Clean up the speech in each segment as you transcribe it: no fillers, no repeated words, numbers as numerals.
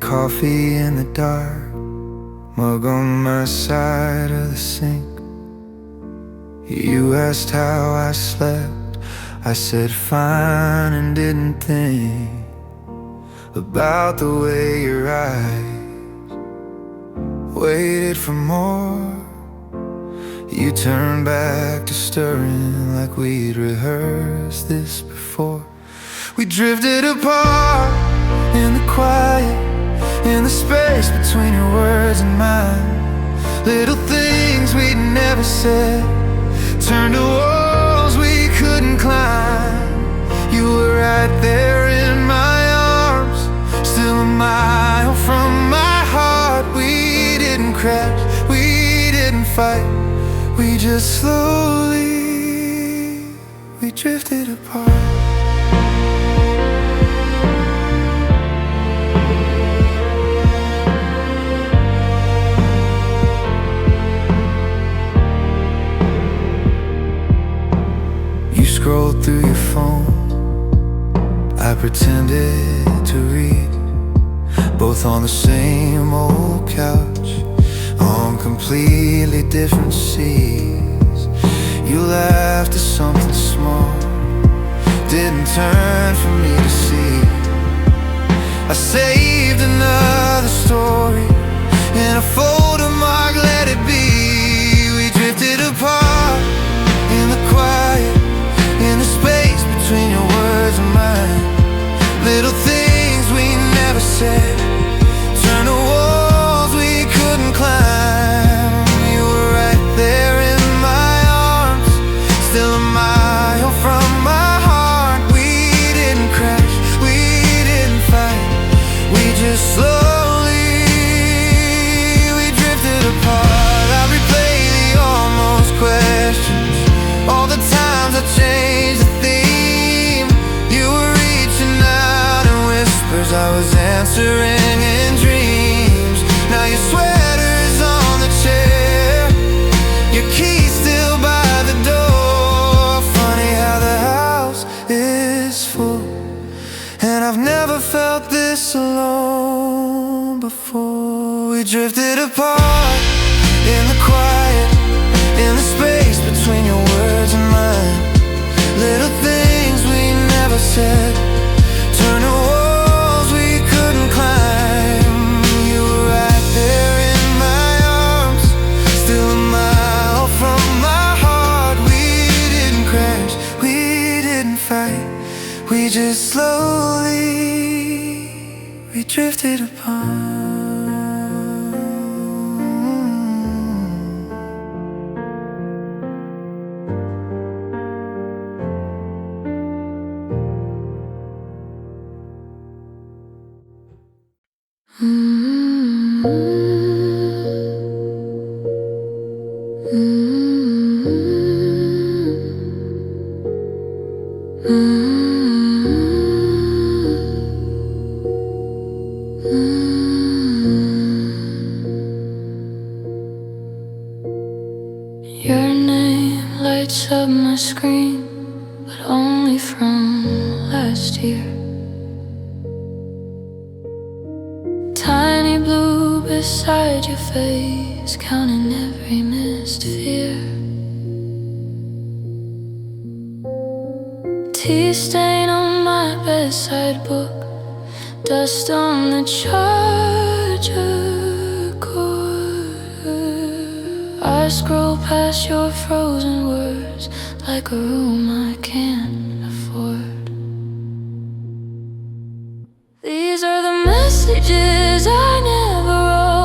coffee in the dark, mug on my side of the sink. You asked how I slept, I said fine, and didn't think about the way your eyes waited for more. You turned back to stirring like we'd rehearsed this before. We drifted apart in the quiet, in the space between your words and mine. Little things we'd never said turned to walls we couldn't climb. You were right there in my arms, still a mile from my heart. We didn't crash, we didn't fight, we just slowly, we drifted apart. You scrolled through your phone, I pretended to read, both on the same old couch, on completely different seas. You laughed at something small, didn't turn for me to see. I saved another story in a folder marked let it be. We drifted apart in the quiet, in the space between your words and mine. Little things we never said turned to walls we couldn't climb. You were right there in my arms, still a mile from my heart. We didn't crash, we didn't fight, we just slowly, we drifted apart. I replay the almost questions, all the times I changed the theme. You were reaching out in whispers, I was answering in dreams. Now your sweater's on the chair, your key's still by the door. Funny how the house is full, and I've never felt this alone before. We drifted apart in the quiet, in the space between your words and mine. Little things we never said turned to walls we couldn't climb. You were right there in my arms, still a mile from my heart. We didn't crash, we didn't fight, we just slowly, we drifted apart. Your name lights up my screen, but only from last year. Tiny blue beside your face, counting every missed fear. Tea stain on my bedside book, dust on the charger cord. I scroll past your frozen words like a room I can't afford. These are the messages I never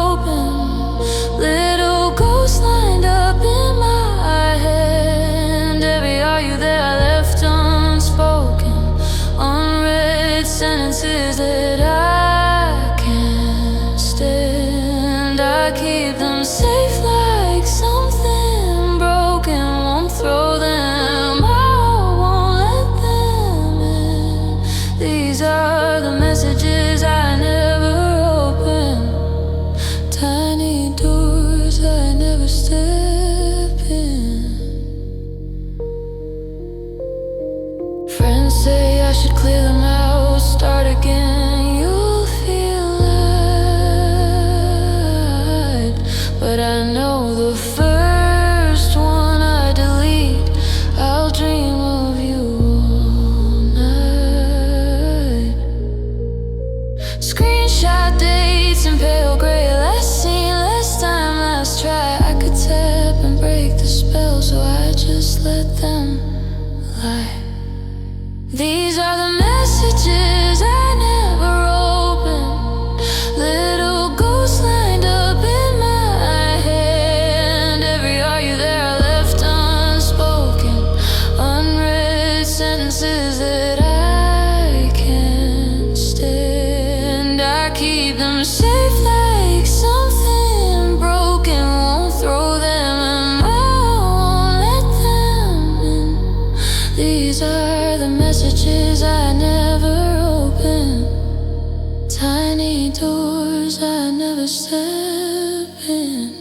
opened, little ghosts lined up in my head. Every "are you there" I left unspoken, unread sentences that I can't stand. I keep them safe like something broken, won't throw them out, won't let them in. These are the messages I never opened, tiny doors I never step in. Friends say I should clear them out, start again. You'll feel like but I know the first one I delete, I'll dream of you all night. Screenshot dates in pale gray, last seen, last time, last try. I could tap and break the spell, so I just let them lie. These are the messages I never opened, little ghosts lined up in my hand. Every "are you there" I left unspoken, unread sentences that I can't stand. I keep them safe like something broken, won't throw them in, I won't let them in. These are the messages I never opened, tiny doors I never step in.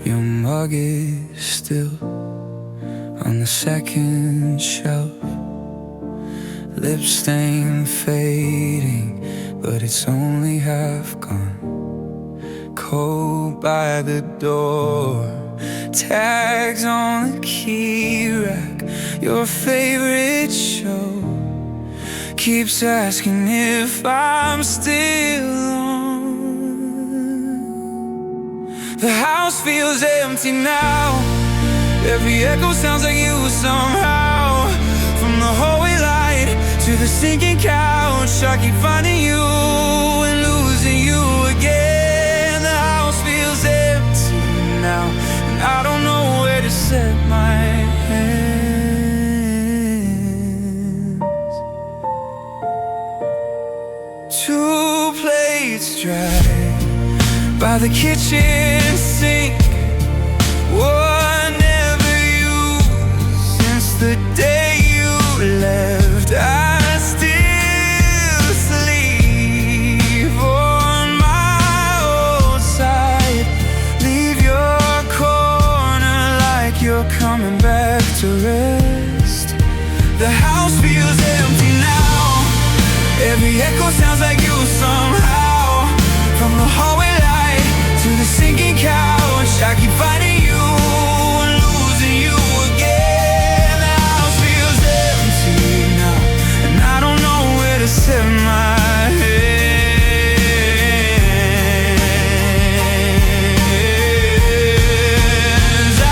Your mug is still on the second shelf, lip stain fading, but it's only half gone. Cold by the door, tags on the key rack. Your favorite show keeps asking if I'm still on. The house feels empty now, every echo sounds like you somehow. From the hallway light to the sinking couch, I keep finding you and losing you again. The house feels empty now, and I don't know where to set my hands. Two plates dry by the kitchen sink, one never used since the day you left. I still sleep on my old side, leave your corner like you're coming back to rest. The house feels empty now, every echo sounds like you somehow. From the hallway light to the sinking couch, I keep finding you and losing you again. The house feels empty now, and I don't know where to set my hands.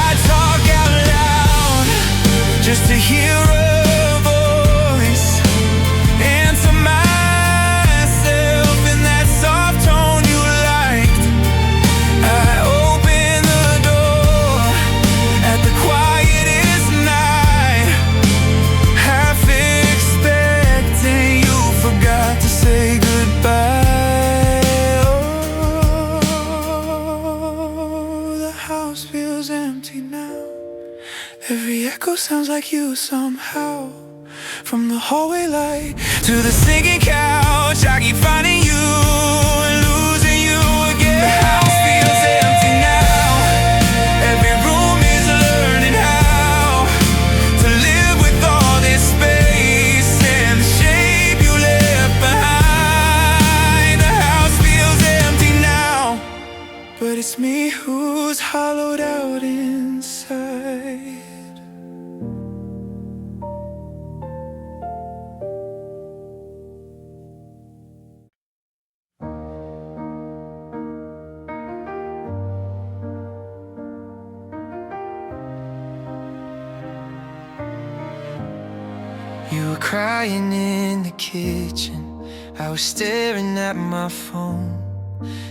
I talk out loud just to hear a voice, answer myself in that soft tone you liked. I open the door at the quietest night, half expecting you forgot to say goodbye. Oh, the house feels empty now, every echo sounds like you somehow. From the hallway light to the sinking couch, I keep finding you and losing you again. The house feels empty now, every room is learning how to live with all this space and the shape you left behind. The house feels empty now, but it's me who's hollowed out inside. You were crying in the kitchen I was staring at my phone,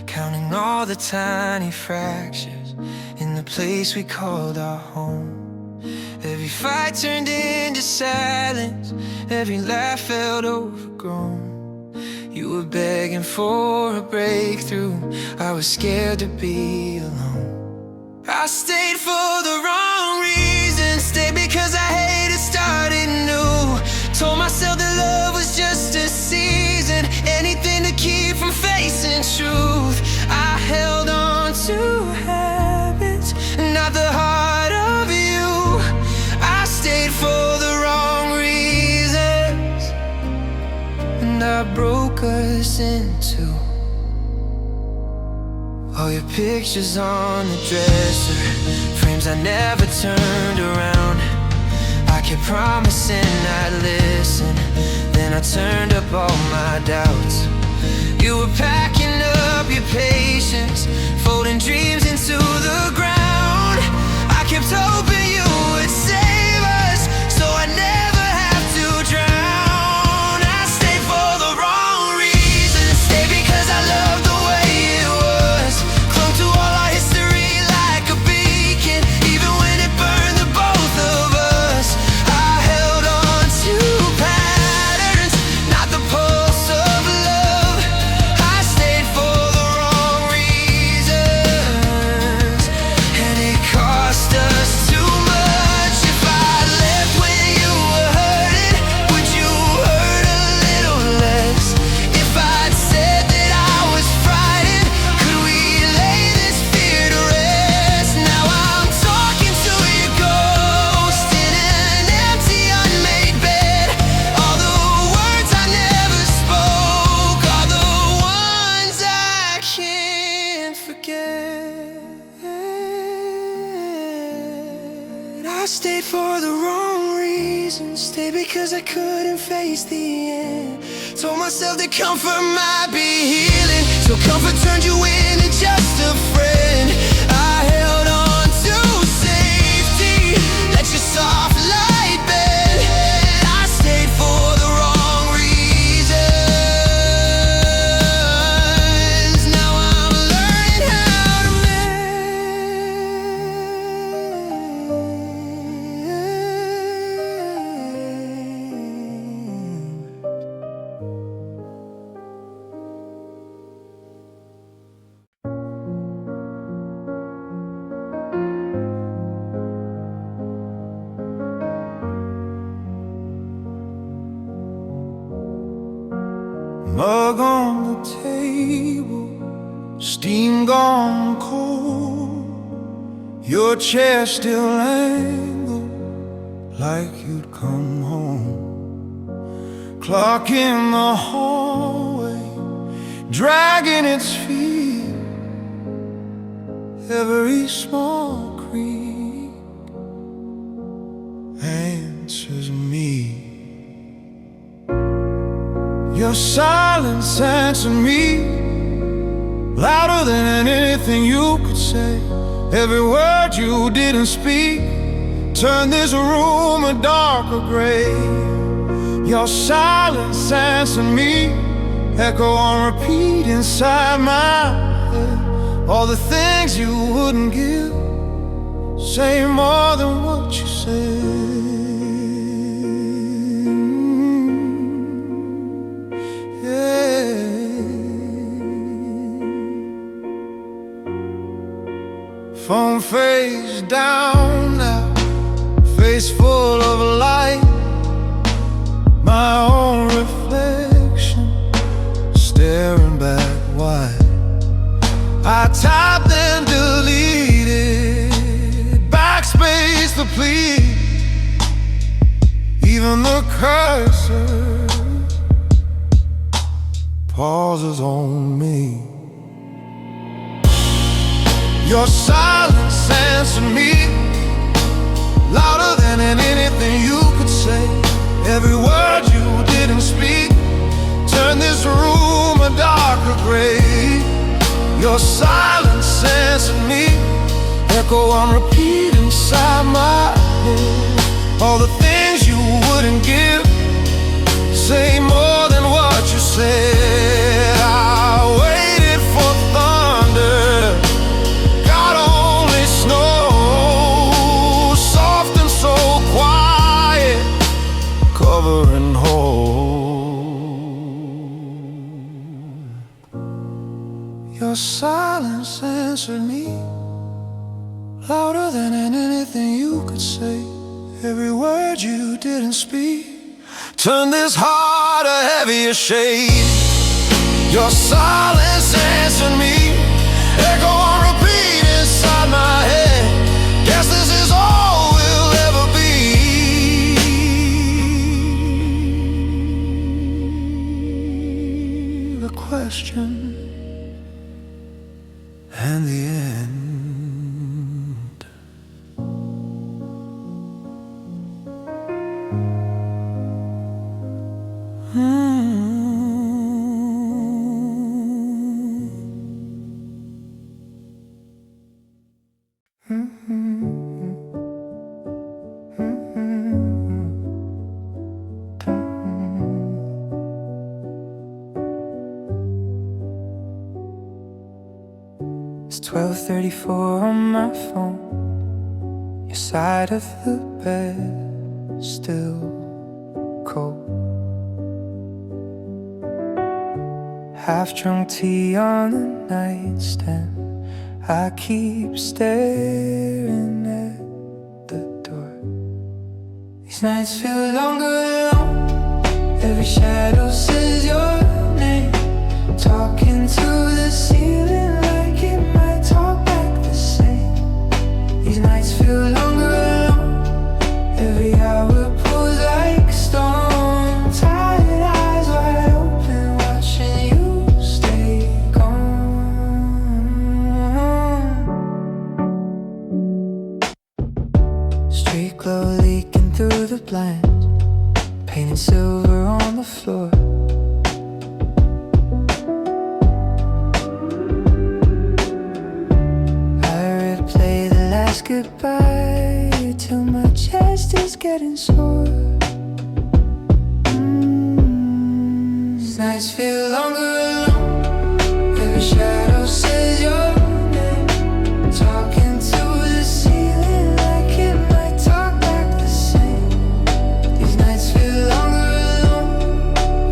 counting all the tiny fractures in the place we called our home. Every fight turned into silence, every laugh felt overgrown. You were begging for a breakthrough, I was scared to be alone. I stayed for the wrong reasons, stayed because I hated starting new. Told myself that love was just a season, anything to keep from facing truth. I held on to habits, not the heart of you. I stayed for the wrong reasons, and I broke us in two. All your pictures on the dresser, frames I never turned around. I kept promising I'd listen, then I turned up all my doubts. You were packing up your patience, folding dreams into the ground. I kept hoping you would save us, so I never have to drown. I stayed for the wrong reasons, stayed because I loved the way it was. Clung to all our history like a beacon, even when it burned the both of us. I held on to patterns, not the pulse of love. I stayed for the wrong reasons, and it cost us too much. If I left when you were hurting, would you hurt a little less? If I'd said that I was frightened, could we lay this fear to rest? Now I'm talking to your ghost in an empty, unmade bed. All the words I never spoke are the ones I can't forget. I stayed for the wrong reasons, stayed because I couldn't face the end. Told myself that comfort might be healing, so comfort turned you into just a friend. I held on to safety, let your soft light bend. I stayed for the wrong reasons. Now I'm learning how to mug on the table, steam gone cold. Your chair still angled like you'd come home. Clock in the hallway, dragging its feet. Every small creak answers me. Your silence answered me, louder than anything you could say. Every word you didn't speak turned this room a darker gray. Your silence answered me, echo on repeat inside my head. All the things you wouldn't give, say more than what you said. Phone face down now, face full of light. My own reflection staring back wide. I typed and deleted, backspace the plea. Even the cursor pauses on me. Your silence answered me, louder than anything you could say. Every word you didn't speak turned this room a darker gray. Your silence answered me, echo on repeat inside my head. All the things you wouldn't give, say more than what you said. Your silence answered me louder than anything you could say. Every word you didn't speak turned this heart a heavier shade. Your silence answered me, echo on repeat inside my head. Guess this is all we'll ever be. The question and the end. It's 12:34 on my phone. Your side of the bed still cold. Half-drunk tea on the nightstand. I keep staring at the door. These nights feel longer alone. Every shadow says your name. Talking to the ceiling like it might talk back the same. These nights feel longer alone. Every hour pulls like stone. Tired eyes wide open, watching you stay gone. Street glow leaking through the blinds, painted silver on the floor. Goodbye till my chest is getting sore. These nights feel longer alone. Every shadow says your name. Talking to the ceiling like it might talk back the same. These nights feel longer alone.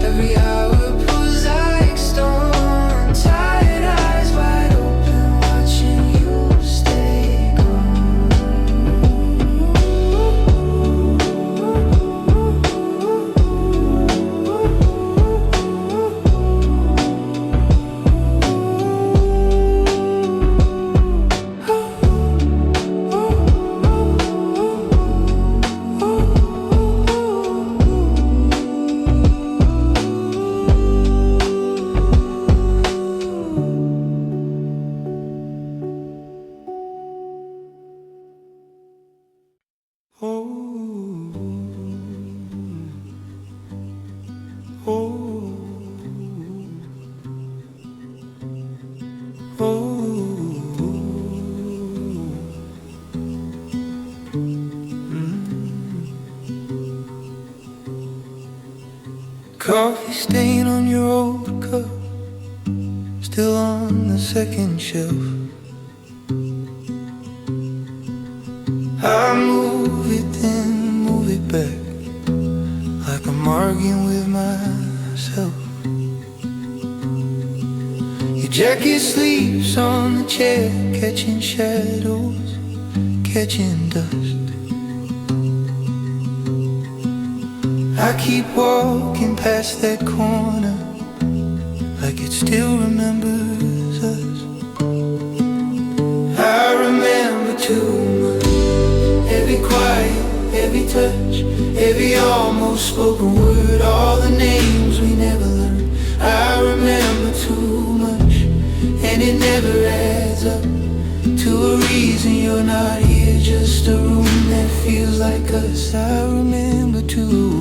Every hour pulls like stone. Tired eyes wide open, watching you stay gone. Coffee stain on your old cup, still on the second shelf. I move it then move it back, like I'm arguing with myself. Your jacket sleeps on the chair, catching shadows, catching dust. I keep walking past that corner, like it still remembers us. I remember too much, every quiet, every touch, every almost spoken word, all the names we never learned. I remember too much, and it never adds up to a reason you're not here, just a room that feels like us. I remember too.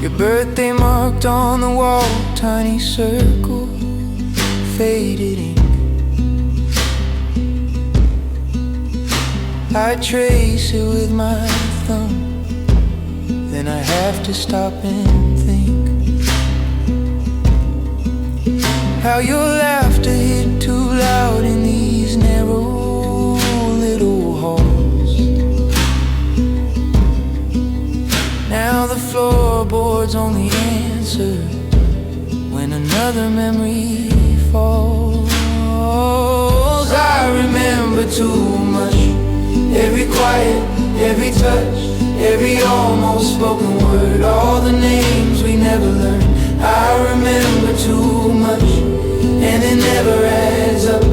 Your birthday marked on the wall, tiny circle, faded ink. I trace it with my thumb, then I have to stop and think. how your laughter hit too loud in these narrow little halls. Now the floorboards only answer when another memory falls. I remember too much, every quiet, every touch, every almost spoken word, all the names we never learned. I remember too much, and it never adds up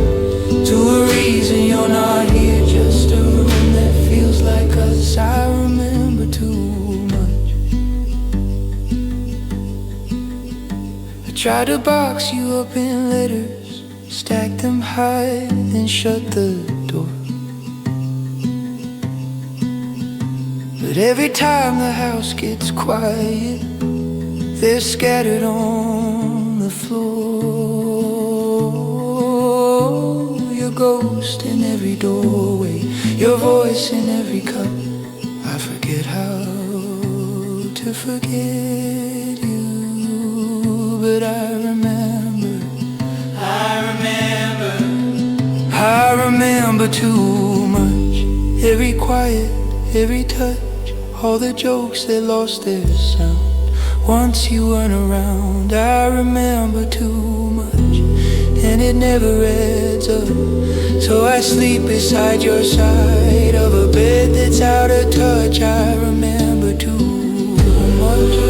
to a reason you're not here, just a room that feels like us. I remember too much. I tried to box you up in letters, stack them high, then shut the door. But every time the house gets quiet, they're scattered on the floor. Your ghost in every doorway, your voice in every cup. I forget how to forget you, but I remember too much. Every quiet, every touch, all the jokes that lost their sound once you weren't around. I remember too much, and it never adds up. So I sleep beside your side of a bed that's out of touch. I remember too much.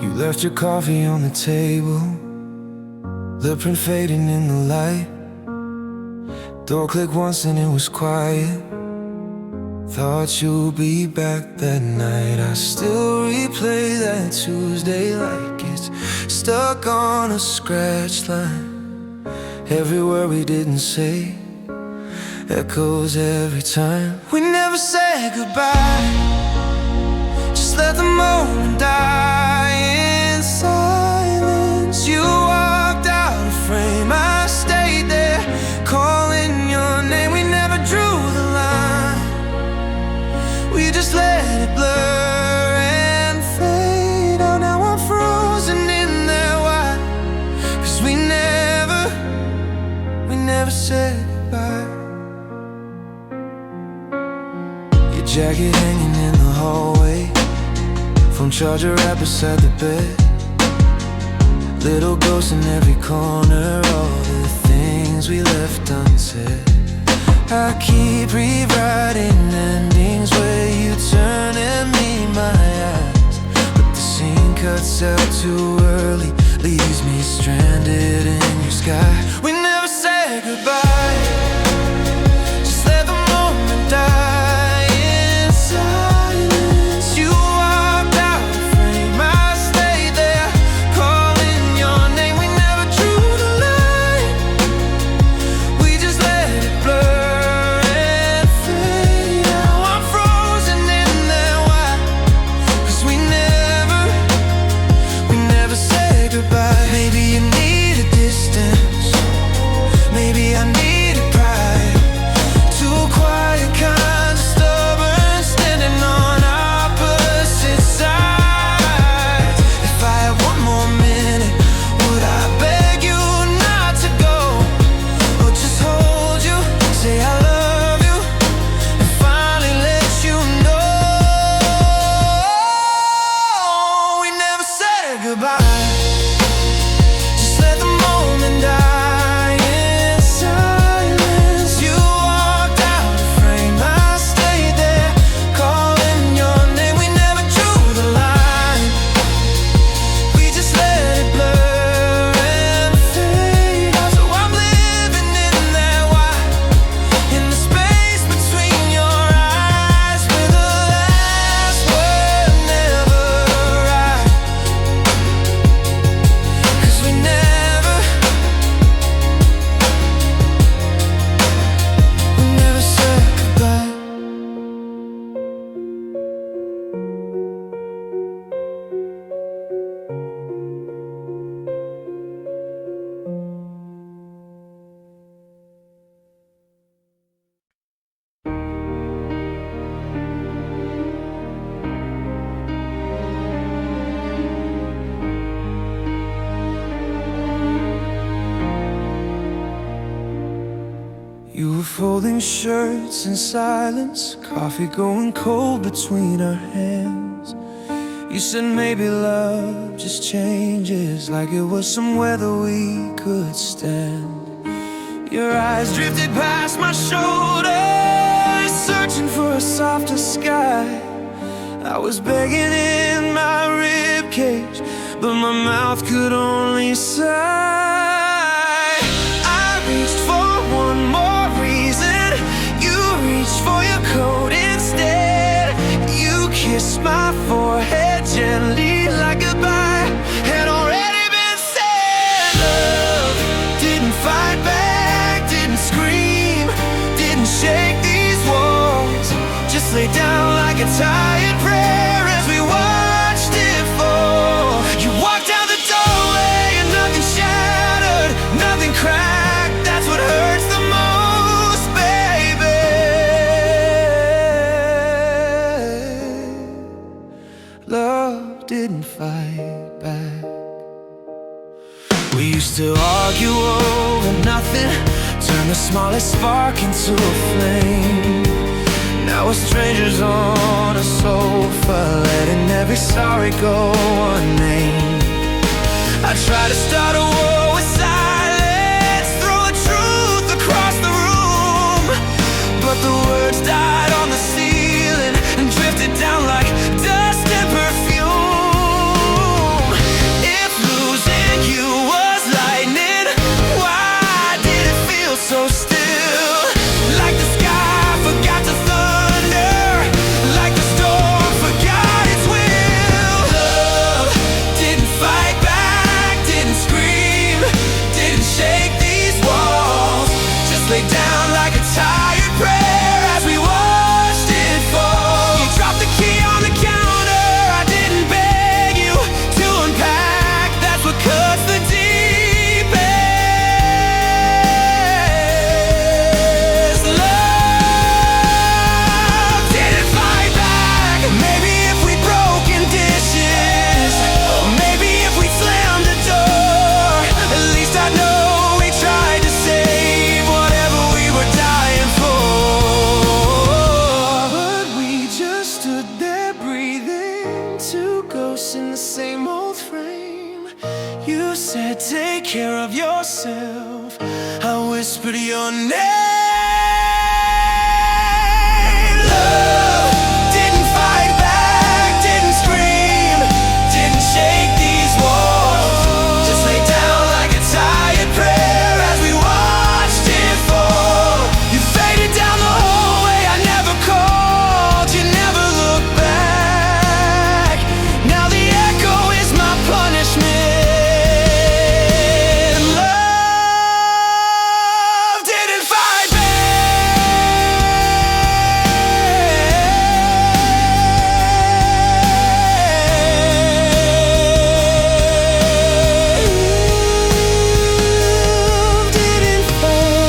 You left your coffee on the table, the print fading in the light. Door clicked once and it was quiet. Thought you'd be back that night. I still replay that Tuesday like it's stuck on a scratch line. Every word we didn't say echoes every time. We never said goodbye, just let the moment die in silence. You walked out of frame, I stayed there calling your name. We never drew the line, we just let it blur and fade out. Now I'm frozen in there, why? 'Cause we never said goodbye. Your jacket hanging in the hallway, phone charger right beside the bed. Little ghosts in every corner, all the things we left unsaid. I keep rewriting endings where you turn and meet my eyes, but the scene cuts out too early, leaves me stranded in your sky. We never said goodbye, just let the moment die in silence. You walked out of frame, I stayed there calling your name. We never drew the line, we just let it blur and fade. Now I'm frozen in there, why? 'Cause we never said goodbye. Maybe you needed this You were folding shirts in silence, coffee going cold between our hands. You said maybe love just changes, like it was some weather we could stand. Your eyes drifted past my shoulder, searching for a softer sky. I was begging in my ribcage, but my mouth could only sigh. I reached for one more reason, you reached for your coat instead. You kissed my forehead gently like goodbye had already been said. Love didn't fight back, didn't scream, didn't shake these walls, just lay down like a tired prayer as we watched it fall. You walked out the doorway and nothing shattered, nothing cracked. That's what hurts the most, baby. Love didn't fight back. We used to argue over nothing, turn the smallest spark into a flame. Now we're strangers on a sofa, letting every sorry go unnamed. I try to start a war with silence, throw the truth across the room, but the words died on the ceiling and drifted down like dust and perfume. If losing you was lightning, why did it feel so still? Like the sky forgot to thunder, like the storm forgot its will. Love didn't fight back, didn't scream, didn't shake these walls, just lay down like a tired prayer as we watched it fall. You dropped the key on the counter, I didn't beg you to unpack. That's what cuts the deepest. Love didn't fight back. Maybe if we'd broken dishes, maybe if we'd slammed the door, at least I know we tried to save whatever we were dying for. But we just stood there breathing, two ghosts in the same old frame. You said take care of yourself, I whispered your name. Love didn't fight back, didn't scream, didn't shake these walls, just lay down like a tired prayer as we watched it fall. You faded down the hallway, I never called, you never looked back. Now the echo is my punishment. Love didn't fight back. Love didn't fight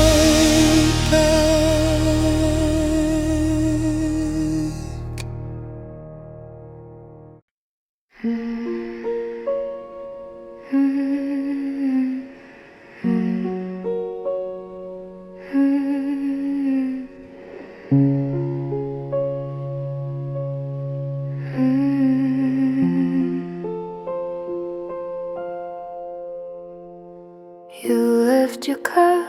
You left your cup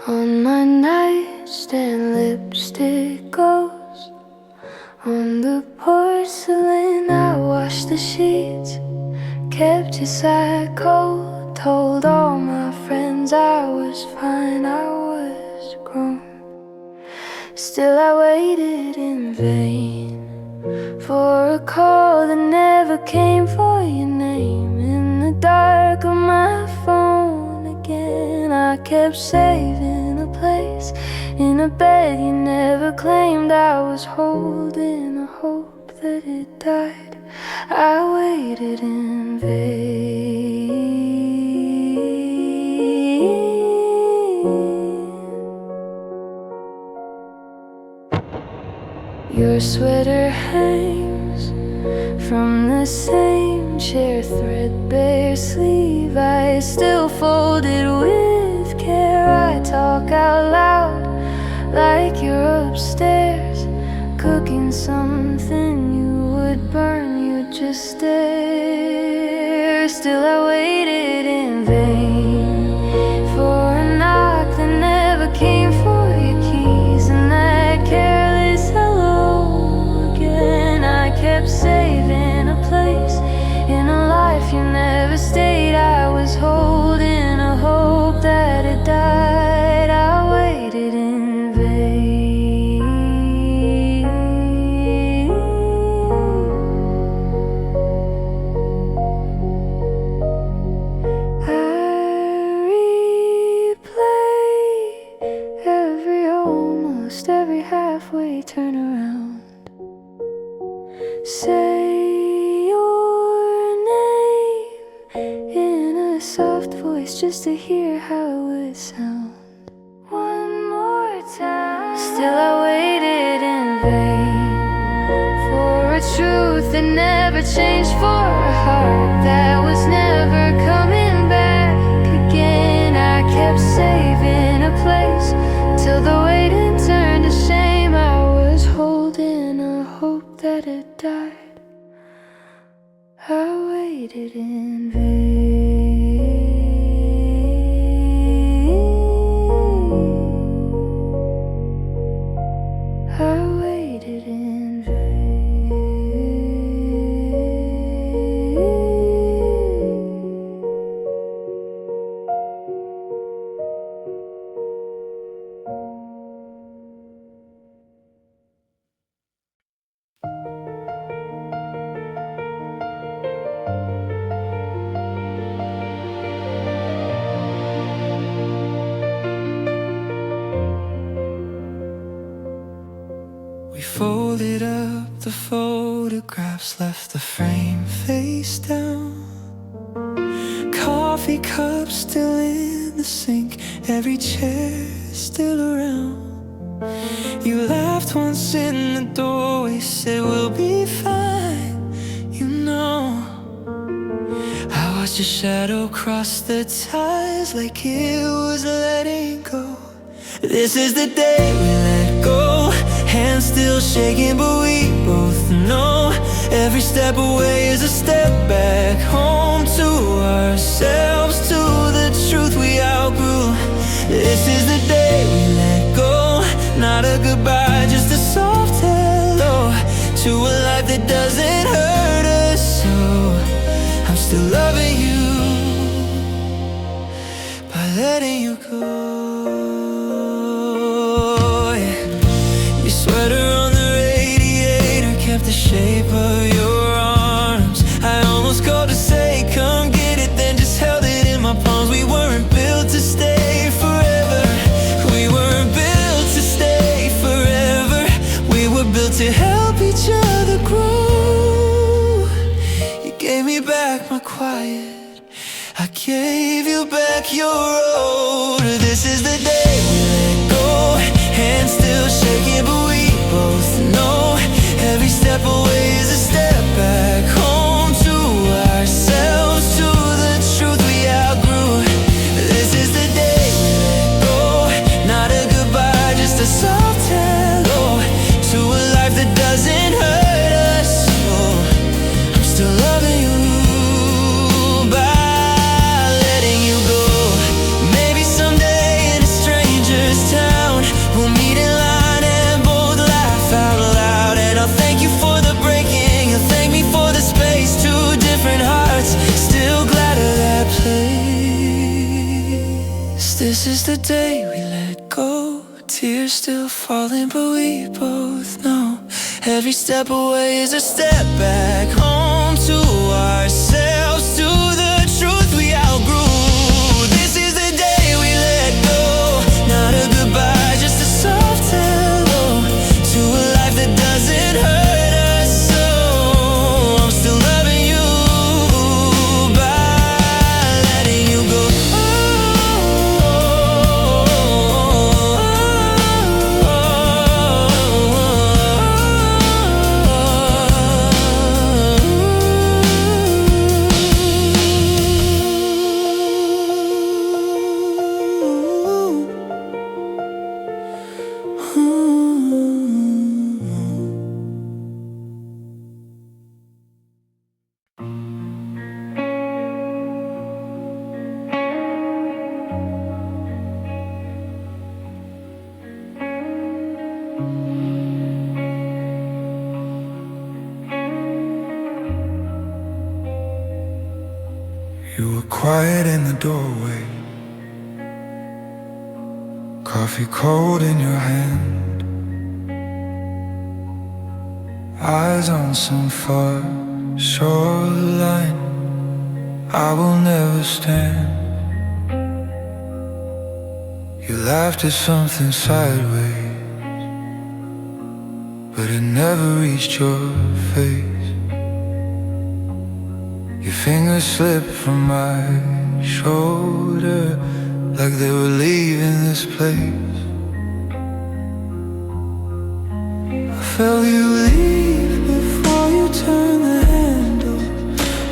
on my nightstand, lipstick goes on the porcelain. I washed the sheets, kept your side cold, told all my friends I was fine, I was grown. Still I waited in vain for a call that never came, for your name in the dark of my phone again. I kept saving a place in a bed you never claimed. I was holding a hope that it died. I waited in vain. Your sweater hangs from the same chair, threadbare sleeve. I still fold it with care. I talk out loud hear how it would sound one more time. Still I waited in vain for a truth that never changed, for a heart that was never coming back again. I kept saving a place till the waiting turned to shame. I was holding a hope that had died. I waited in vain. I waited in vain. We folded up the photographs, left the frame face down. Coffee cups still in the sink, every chair still around. You laughed once in the doorway, said we'll be fine, you know. I watched your shadow cross the ties like it was letting go. This is the day we let go, hands still shaking, but we both know every step away is a step back home to ourselves, to the truth we outgrew. This is the day we let go, not a goodbye, just a soft hello to a life that doesn't hurt us. So I'm still loving you by letting you go. Sweater on the radiator kept the shape of your arms. I almost called to say come get it, then just held it in my palms. We weren't built to stay forever. We weren't built to stay forever. We were built to help each other grow. You gave me back my quiet, I gave you back your road. This is the day we let go, hands still shaking, but we both know every step away is a step back home to ourselves, to the truth we outgrew. This is the day we let go, not a goodbye, just a soft hello to a life that doesn't hurt us. So I'm still loving you by letting you go. Maybe someday in a stranger's town we'll meet in line and both laugh out loud. And I'll thank you for the breaking, you'll thank me for the space. Two different hearts, still glad of that place. This is the day we let go, tears still falling, but we both know every step away is a step back home to ourselves, to the truth we outgrew. This is the day we let go, not a goodbye, just a soft hello to a life that doesn't hurt us. So I'm still loving you by letting you go. You were quiet in the doorway, coffee cold in your hand, eyes on some far shoreline I will never stand. You laughed at something sideways, but it never reached your face. Your fingers slipped from my shoulder, like they were leaving this place. I felt you leave before you turned the handle.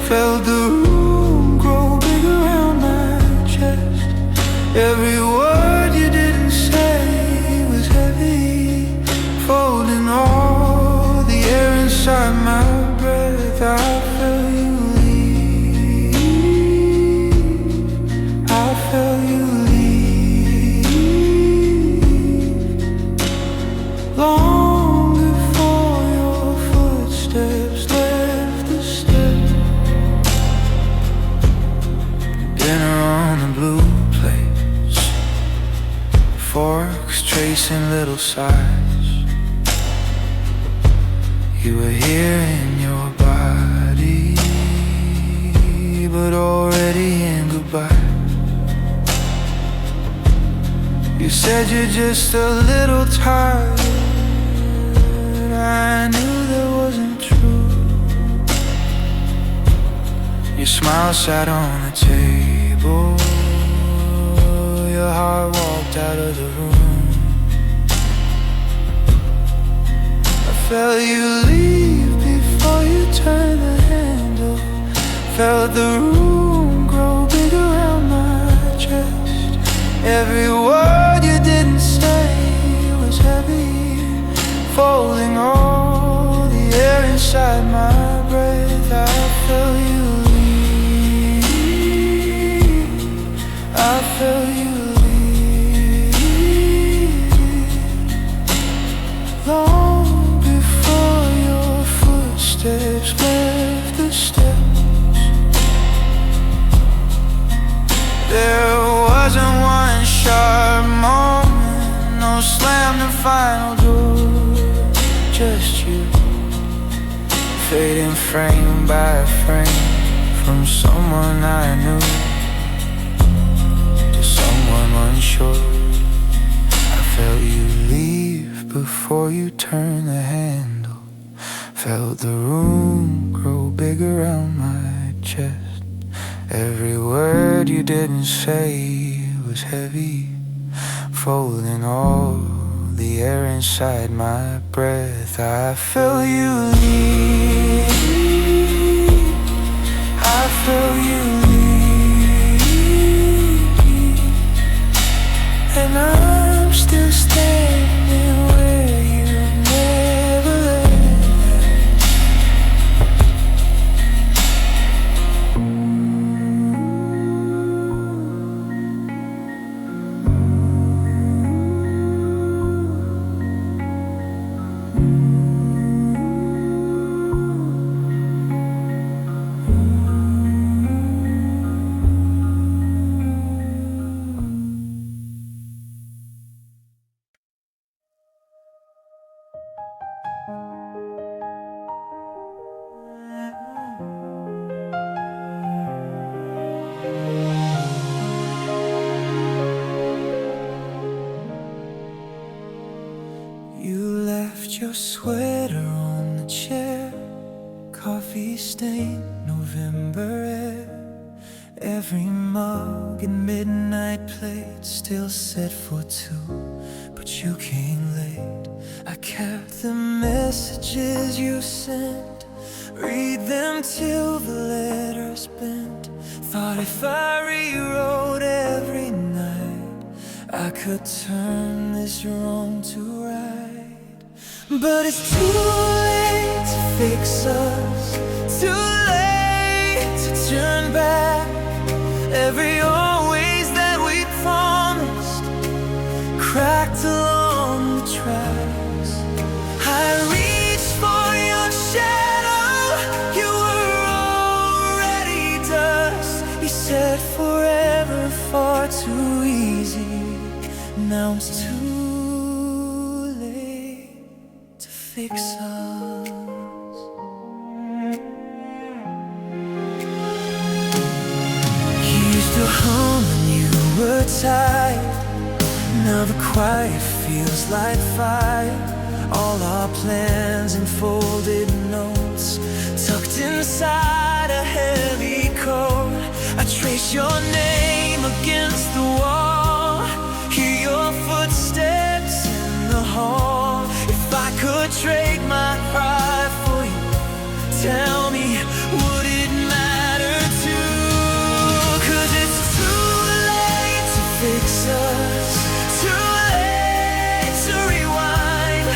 Felt the room grow big around my chest. Every word you didn't say was heavy, folding all the air inside my breath. I felt you leave. I felt you leave long before your footsteps left the steps. Dinner on the blue plates, forks tracing little sides. You were here in your body, but already in goodbye. You said you're just a little tired. I knew that wasn't true. Your smile sat on the table. Your heart walked out of the room. I felt you leave before you turned the handle. Felt the room grow big around my chest. Every word you didn't say was heavy, folding all the air inside my breath. I felt you leave. I felt you leave long before your footsteps left the steps. There wasn't one sharp moment, no slam to final door. Just you, fading frame by frame, from someone I knew to someone unsure. I felt you leave before you turned the handle. Felt the room grow big around my chest. Every word you didn't say was heavy, folding all the air inside my breath. I felt you leave. I felt you leave, and I'm still standing where you never left. Your sweater on the chair, coffee stained November air. Every mug and midnight plate still set for two, but you came late. I kept the messages you sent, read them till the letters bent. Thought if I rewrote every night, I could turn this wrong to right. But it's too late to fix us, too late to turn back. Every always that we promised cracked along the tracks. I reached for your shadow, you were already dust. You said forever far too easy, now it's too fix us. You used to hum when you were tired. Now the quiet feels like fire. All our plans and folded notes tucked inside a heavy coat. I trace your name against the wall. fix us. Too late to rewind.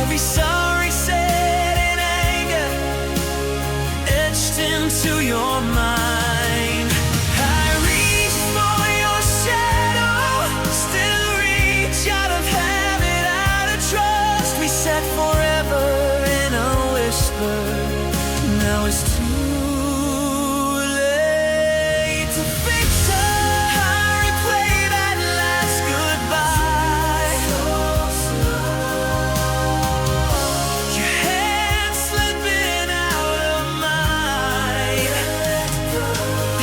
Every sorry said in anger etched into your mind. I reach for your shadow, still reach out of habit, out of trust. We said forever in a whisper. Now it's too late to fix us. I replay that last goodbye. Your hand slipping out of mine.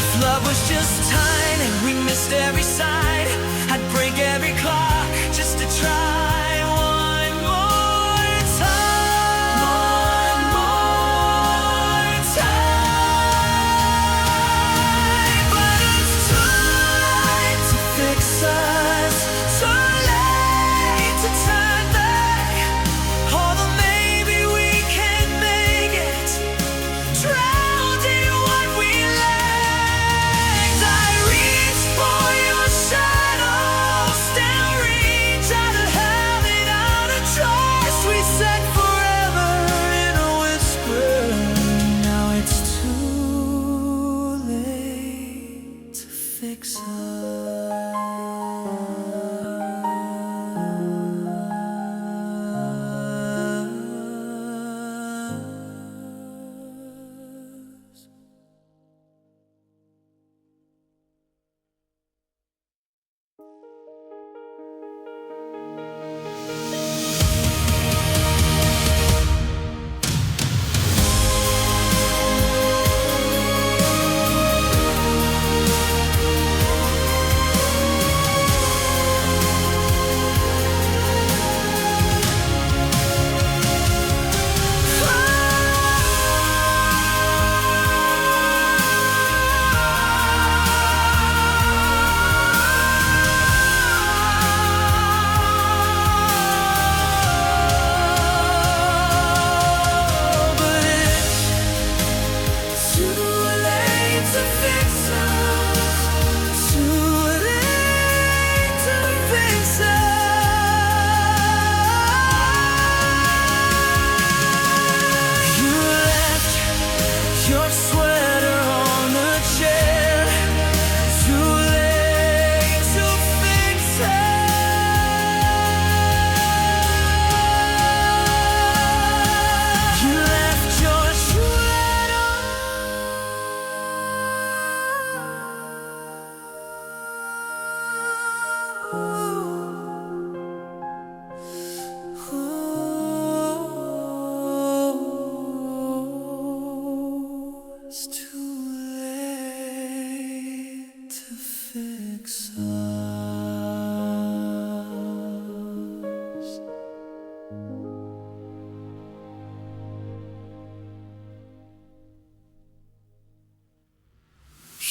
If love was just time and we missed every side, I'd break every clock just to try one more time. One more time. But it's too late to fix us. Too late to turn back. Although maybe we can make it. Drowned in what we lacked. I reach for your shadow, still reach out of habit, out of trust. We said forever in a whisper. Now it's too late to fix us. Your sweater on the chair. Too late to fix us. You left your sweater. It's too late to fix us.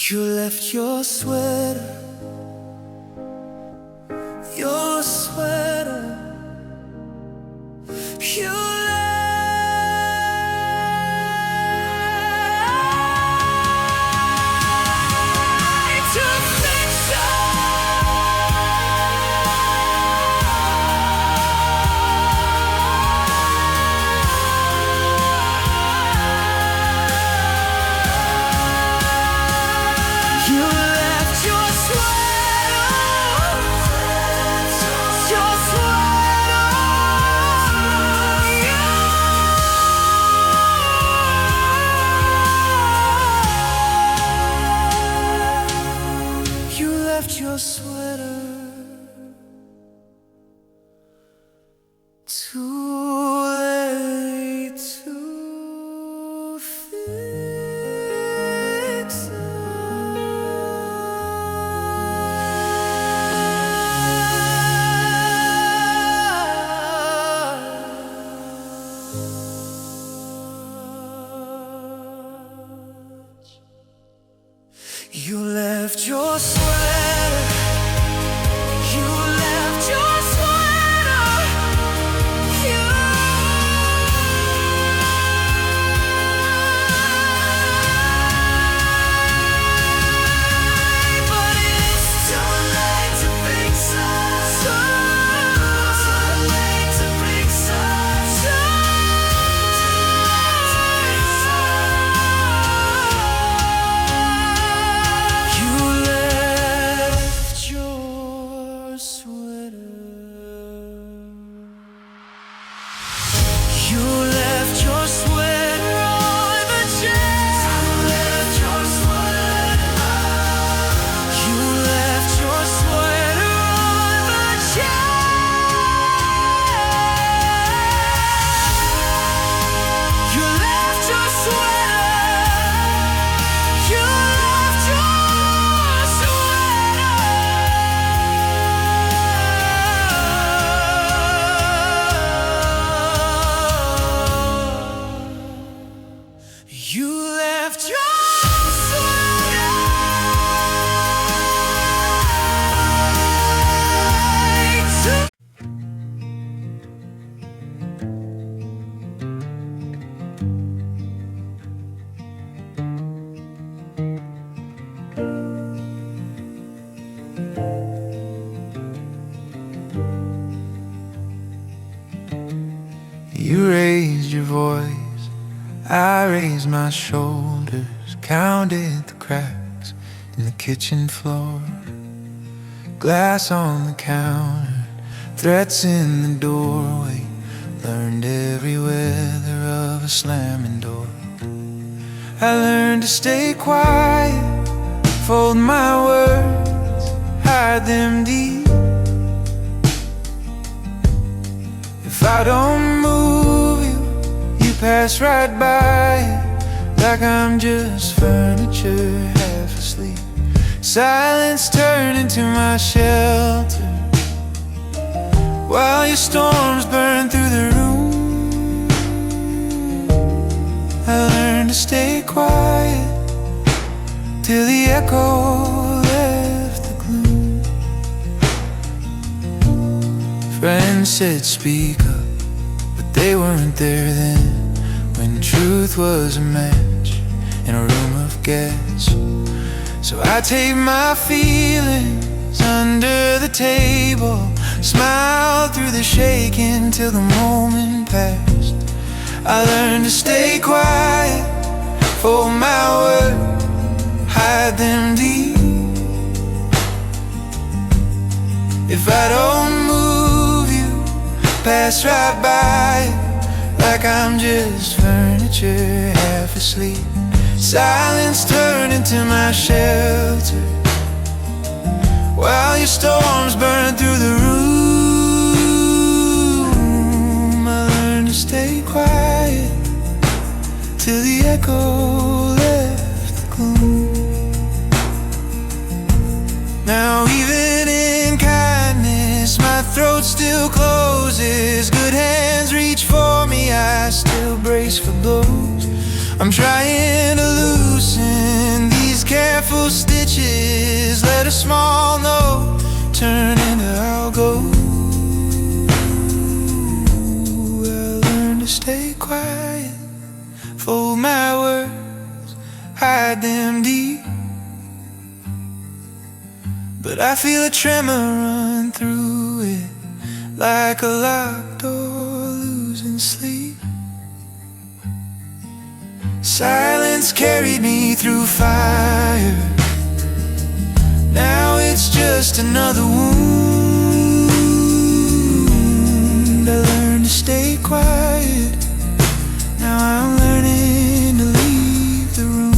You left your sweater, your sweater. You left your sweater. your sweater. You left your sweater on the chair. You left your sweater. You left your sweater on the chair. You left your sweater. You left your You left your sweater. You raised your voice, I raised my shoulders, counted the cracks in the kitchen floor, glass on the counter, threats in the doorway, learned every weather of a slamming door. I learned to stay quiet, fold my words, hide them deep. If I don't move you, you pass right by it, like I'm just furniture half asleep. Silence turned into my shelter, while your storms burn through the room. I learned to stay quiet till the echo left the gloom. Friends said speak up, but they weren't there then, when truth was a match in a room of gas. So I taped my feelings under the table, smiled through the shaking till the moment passed. I learned to stay quiet, fold my words, hide them deep. If I don't move you, pass right by it, like I'm just furniture half asleep. Silence turned into my shelter, while your storms burn through the room. I learned to stay quiet till the echo left the gloom. Now even in kindness, my throat still closes. Good hands reach for me, I still brace for blows. I'm trying to loosen these careful stitches, let a small note turn into I'll go. I learned to stay quiet, fold my words, hide them deep. But I feel a tremor run through it, like a locked door losing sleep. Silence carried me through fire, now it's just another wound. I learned to stay quiet, now I'm learning to leave the room.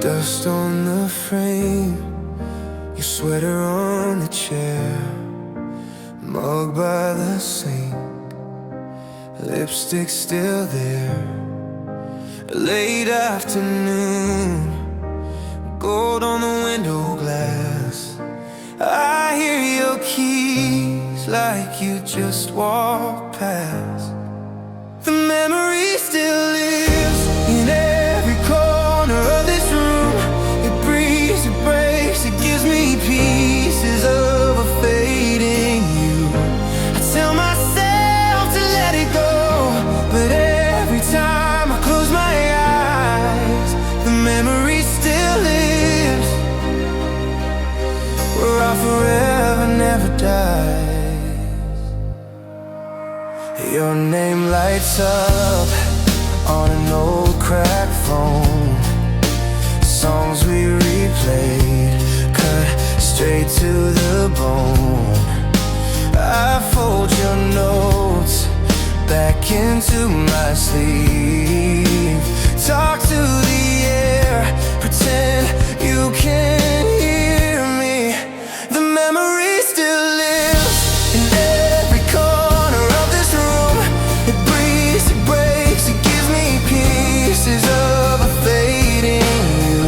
Dust on the frame, your sweater on the chair, mug by the sink, lipstick still there. A late afternoon, gold on the window glass. I hear your keys like you just walked past. The memory still lives in every corner of this room. It breathes, it breaks, it gives me peace. forever never dies. Your name lights up on an old cracked phone. Songs we replayed, cut straight to the bone. I fold your notes back into my sleeve. Talk to the air, pretend you can hear me. The memory still lives in every corner of this room. It breathes, it breaks, it gives me pieces of a fading you.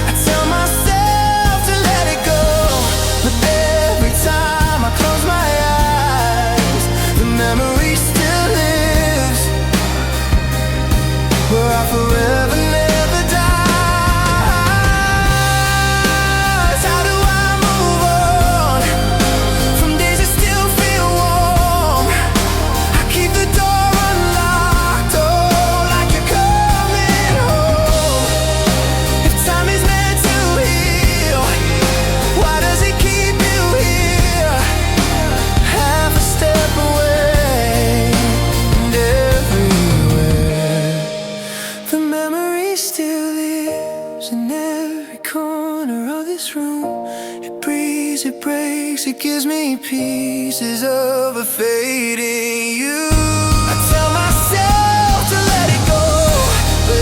I tell myself to let it go, but every time I close my eyes, the memory still lives, where I forever never dies. How do I move on from days that still feel warm? I keep the door unlocked, oh, like you're coming home. If time is meant to heal, why does it keep you here? Half a step away and everywhere. The memory still lives in every corner of this room. It breathes, it breaks, it gives me pieces of a fading you. I tell myself to let it go, but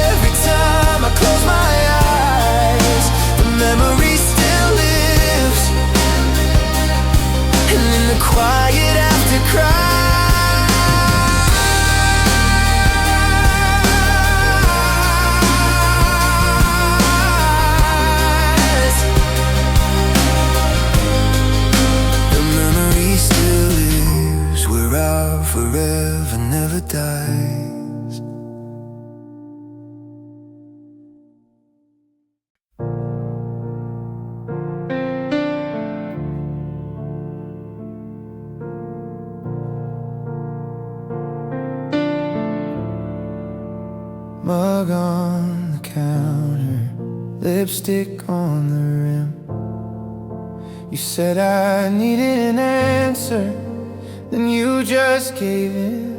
every time I close my eyes, the memory still lives. And in the quiet after cries, the memory still lives, where our forever never dies. Mug on the counter, lipstick on the rim. You said I needed an answer, then you just gave in.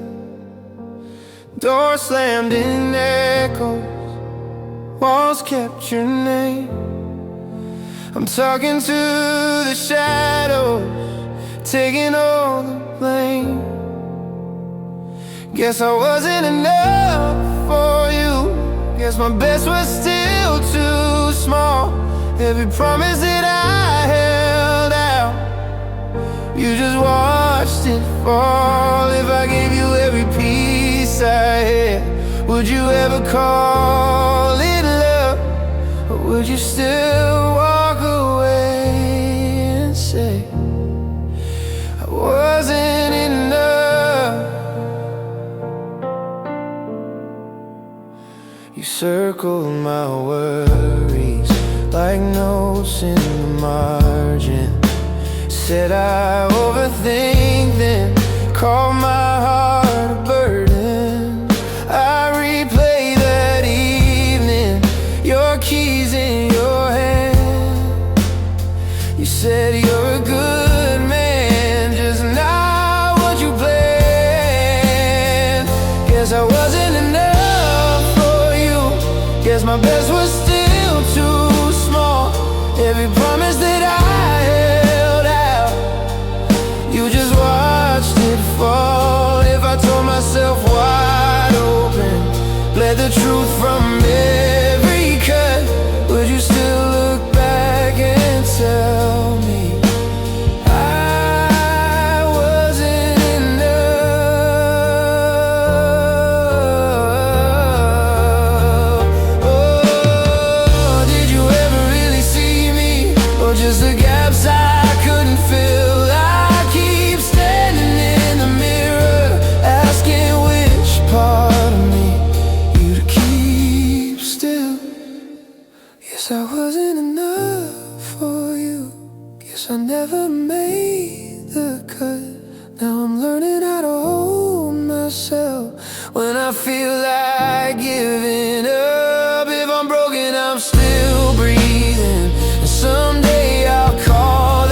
Door slammed in echoes, walls kept your name. I'm talking to the shadows, taking all the blame. Guess I wasn't enough for you. Guess my best was still too small. Every promise that I held out, you just watched it fall. If I gave you every piece I had, would you ever call it love? Or would you still walk away and say I wasn't enough? You circled my worries like notes in the margin. Said I overthink, then called my heart a burden. I replay that evening, your keys in your hand. You said you're a good man, just not what you planned. Guess I wasn't enough for you. Guess my best was still too small. Every promise that I held out, you just watched it fall. If I told myself wide open, bled the truth from every cut, would you still look back and tell me I wasn't enough? Oh, did you ever really see me, or just the gaps I couldn't fill? I keep standing in the mirror, asking which part of me you to keep still. Guess I wasn't enough for you. Guess I never made the cut. Now I'm learning how to hold myself when I feel like giving up. If I'm broken, I'm still breathing, and someday I'll call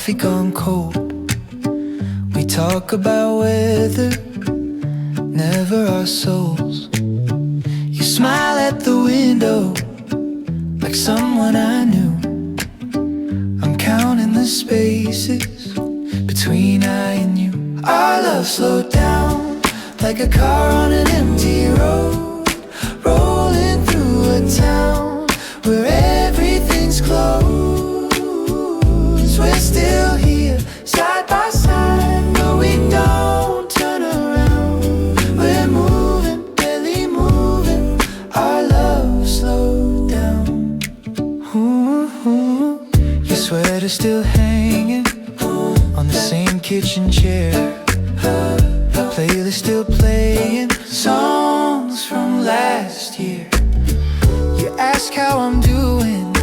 coffee gone cold. We talk about weather, never our souls. You smile at the window like someone I knew. I'm counting the spaces between I and you. Our love slowed down like a car on an empty road, rolling through a town where everything's closed. We're still here, side by side, but we don't turn around. We're moving, barely moving, our love slowed down. Your sweater still hanging on the same kitchen chair, playlist still playing songs from last year. You ask how I'm doing,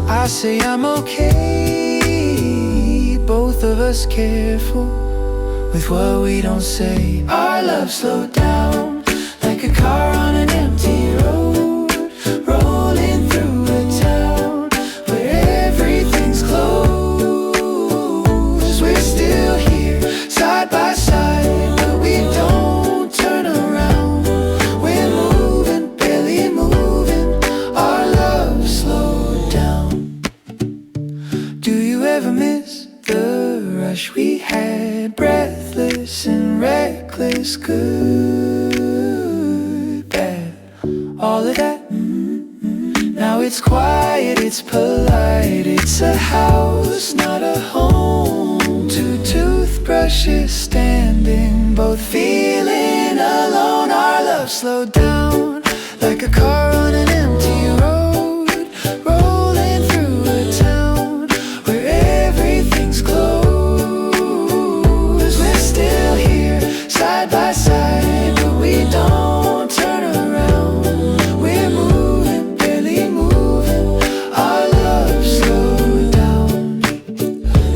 I say I'm okay. Both of us careful with what we don't say. Our love slowed down like a car on an empty road, rolling through a town where everything's closed. We're still here, side by side, but we don't turn around. We're moving, barely moving, our love slowed down. Do you ever miss the rush we had, breathless and reckless, good, bad, all of that? Now it's quiet, it's polite, it's a house, not a home. Two toothbrushes standing, both feeling alone. Our love slowed down like a car on an empty road, rolling through a town where everything's closed. We're still here, side by side, but we don't turn around. We're moving, barely moving, our love slowed down.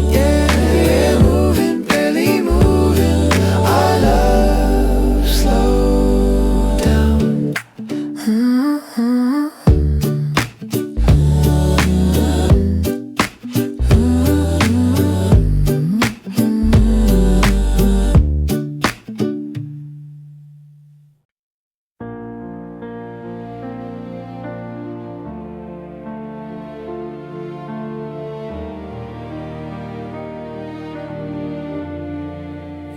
Yeah, we're moving, barely moving, our love slowed down.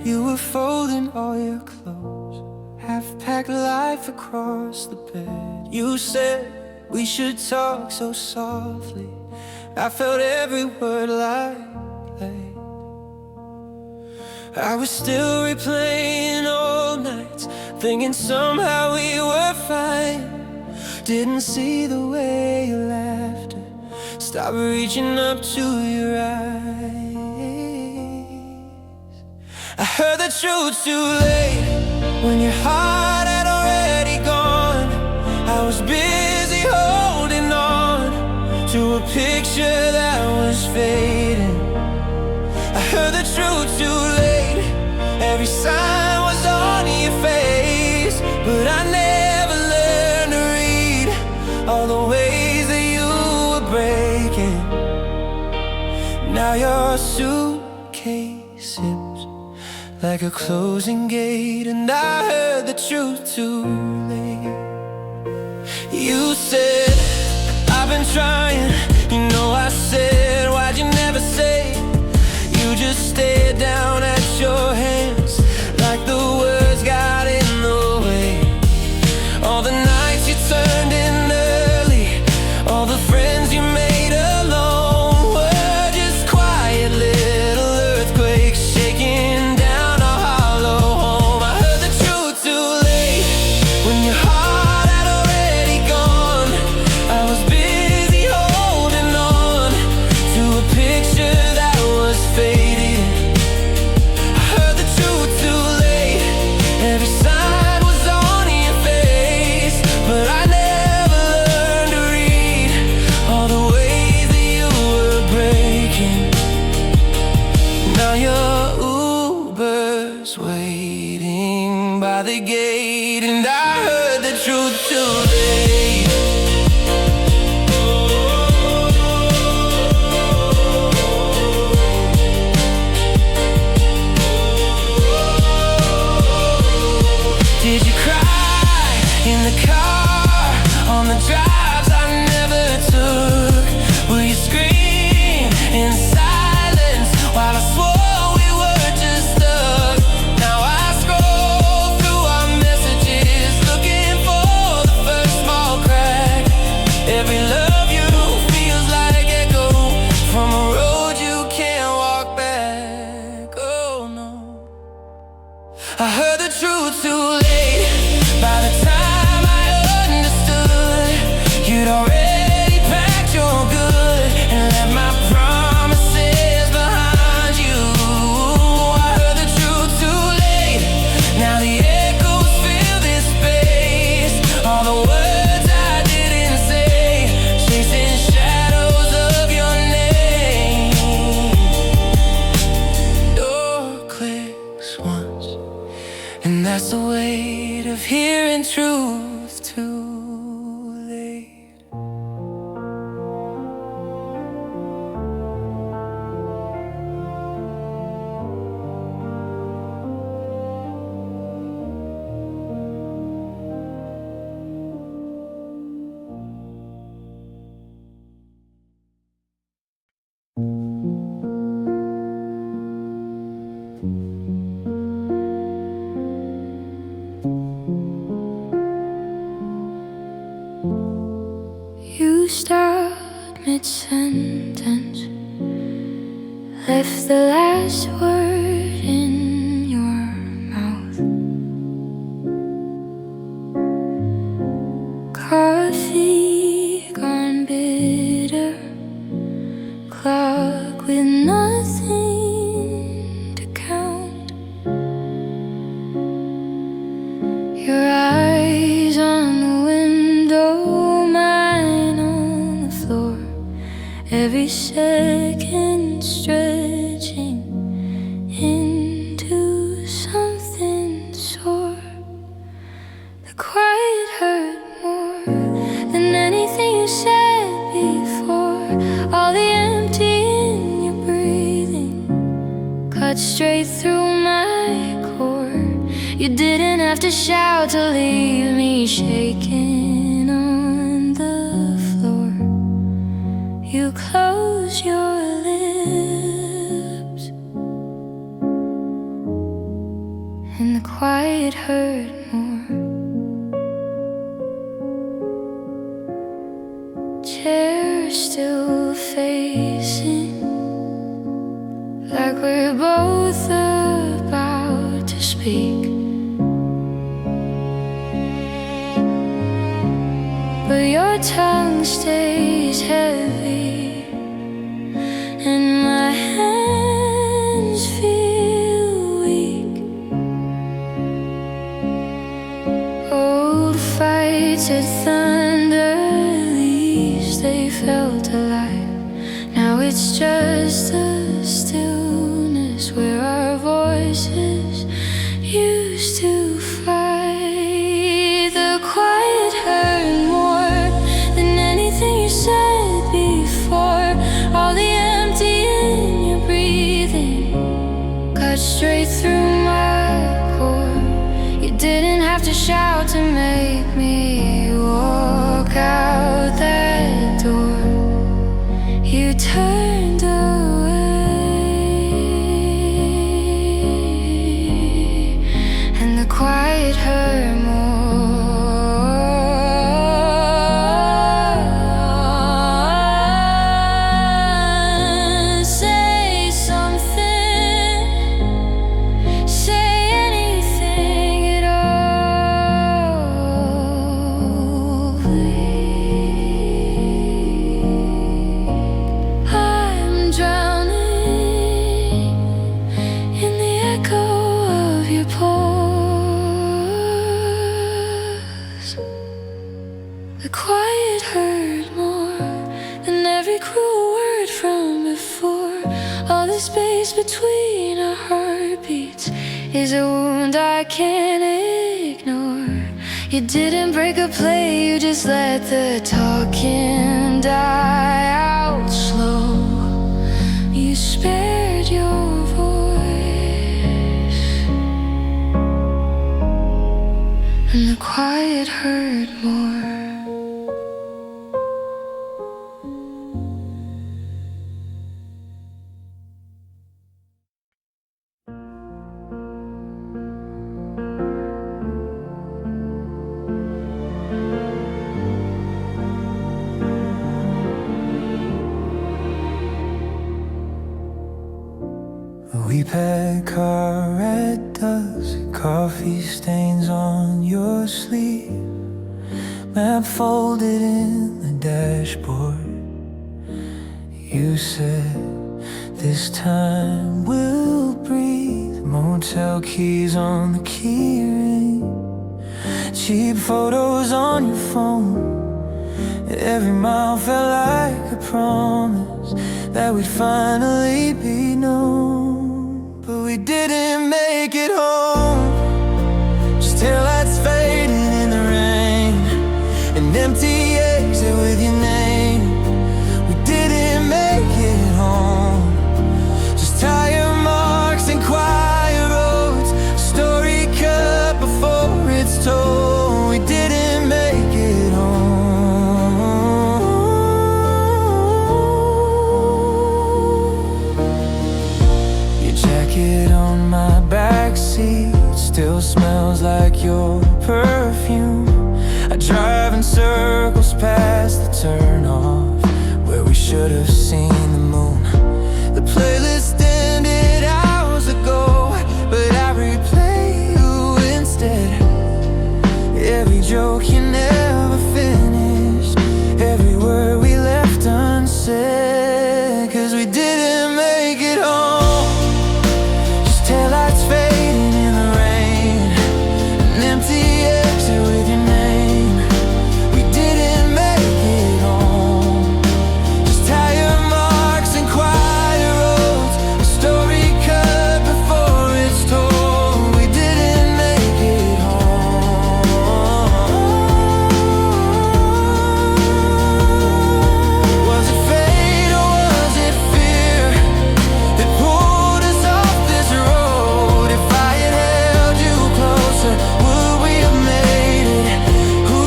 You were folding all your clothes, half-packed life across the bed. You said we should talk so softly. I felt every word like play. I was still replaying old nights, thinking somehow we were fine. Didn't see the way you laughed, stop reaching up to your eyes. I heard the truth too late, when your heart had already gone. I was busy holding on to a picture that was fading. I heard the truth too late, every sign was on your face, but I never learned to read all the ways that you were breaking. Now your suitcase zips like a closing gate, and I heard the truth too late. You said, I've been trying, you know I said, why'd you never say? You just stared down at your hands like the words got in the way. All the nights you turned in early, all the friends you made alone were just quiet little earthquakes shaking down our hollow home. I heard the truth too late, when your heart had already gone. I was busy holding on to a picture that was faded. I heard the truth too late, every sign was on your face, but I never learned to read all the ways that you were breaking. Now your Uber's waiting by the gate, and I heard the truth too late. That's the weight of hearing truth too late. You stopped mid-sentence, left the last word in your mouth. Coffee gone bitter, clock with nothing to count. Your eyes on the window, mine on the floor, every second stretching into something sore. The quiet hurt more than anything you said before. All the empty in your breathing cut straight through my core. You didn't have to shout to leave me shaking on the floor. You closed your lips, and the quiet hurt more. Chair still facing, like we're both about to speak. But your tongue stays heavy, and my hands feel weak. Old fights at thunder, at least they felt alive. Now it's just a stillness where our voices used to fight. The quiet hurt more than anything you said before. All the empty in your breathing cut straight through my core. You didn't have to shout to make me walk out that door. You turned away, and the quiet hurt more. Say something, say anything at all, please. I'm drowning in the echo of your pause. The quiet hurt more than every cruel word from before. All the space between our heartbeats is a wound I can't ignore. You didn't break a play, you just let the talking die out slow. You spared your voice, and the quiet hurt more. We pack our red ducks, coffee stains on your sleeve, map folded in the dashboard. You said this time we'll breathe, motel keys on the key ring, cheap photos on your phone. Every mile felt like a promise that we'd finally be known. But we didn't make it home. blanket on my backseat still smells like your perfume. I drive in circles past the turnoff where we should have seen the moon. The playlist ended hours ago, but I replay you instead. Every joke you never finished, every word we left unsaid, 'cause we didn't make it home. Just taillights fading in the rain, an empty exit with your name. We didn't make it home. Just tire marks and quiet roads, a story cut before it's told. We didn't make it home. Was it fate or was it fear that pulled us off this road? If I had held you closer, would we have made it? Who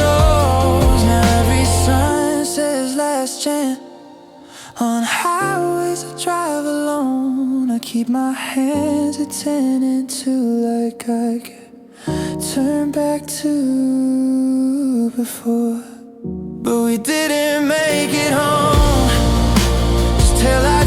knows? Now every sign says last chance. On highways I drive alone, I keep my hands at 10 and 2, like I could turn back to before. But we didn't make it home. Just till I